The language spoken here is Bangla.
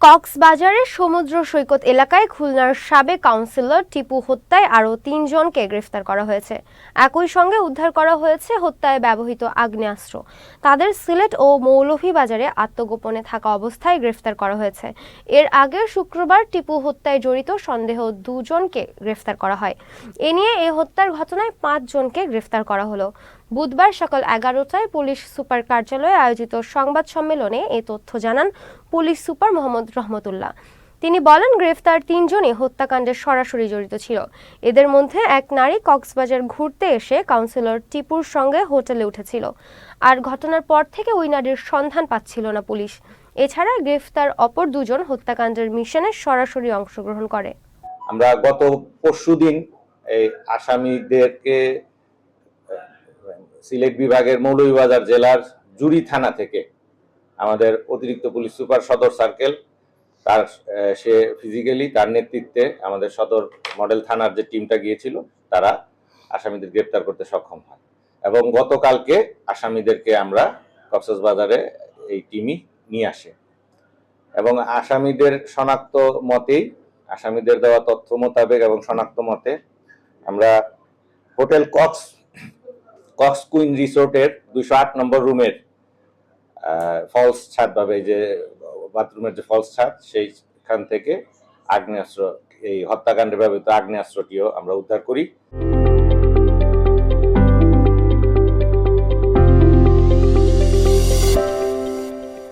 কক্সবাজারের সমুদ্র সৈকত এলাকায় খুলনার সাবেক কাউন্সিলর টিপু হত্যায় আরও ৩ জনকে গ্রেফতার করা হয়েছে। একই সঙ্গে উদ্ধার করা হয়েছে হত্যায় ব্যবহৃত আগ্নেয়াস্ত্র। তাদের সিলেট ও মৌলভীবাজারে আত্মগোপনে থাকা অবস্থায় গ্রেফতার করা হয়েছে। এর আগে শুক্রবার টিপু হত্যায় জড়িত সন্দেহ 2 জনকে গ্রেফতার করা হয়। এ নিয়ে এই হত্যার ঘটনায় 5 জনকে গ্রেফতার করা হলো। বুধবার সকাল 11টায় পুলিশ সুপার কার্যালয়ে আয়োজিত সংবাদ সম্মেলনে এই তথ্য জানান পুলিশ সুপার মোহাম্মদ রহমতুল্লাহ। তিনি বলেন, গ্রেফতার 3 জনই হত্যাকাণ্ডে সরাসরি জড়িত ছিল। এদের মধ্যে এক নারী কক্সবাজার ঘুরতে এসে কাউন্সিলর টিপুর সঙ্গে হোটেলে উঠেছিল। আর ঘটনার পর থেকে ওই নারীর সন্ধান পাচ্ছিল না পুলিশ। এছাড়া গ্রেফতার অপর 2 জন হত্যাকাণ্ডের মিশনে সরাসরি অংশগ্রহণ করে। আমরা গত পরশুদিন এই আসামিদেরকে সিলেট বিভাগের মৌলভীবাজার জেলার জুড়ি থানা থেকে আমাদের অতিরিক্ত পুলিশ সুপার সদর সার্কেল সে ফিজিক্যালি তার নেতৃত্বে আমাদের সদর মডেল থানার যে টিমটা গিয়েছিল তারা আসামিদের গ্রেপ্তার করতে সক্ষম হয় এবং গতকালকে আসামিদেরকে আমরা কক্সবাজারে এই টিমই নিয়ে আসে এবং আসামিদের শনাক্ত মতেই আসামিদের দেওয়া তথ্য মোতাবেক এবং শনাক্ত মতে আমরা হোটেল কক্স কুইন রিসোর্টের 208 নম্বর রুমের ফলস ছাদ ভাবে যে বাথরুমের যে ফলস ছাদ সেইখান থেকে আগ্নেয়াস্ত্র এই হত্যাকাণ্ডে ব্যবহৃত আগ্নেয়াস্ত্রটিও আমরা উদ্ধার করি।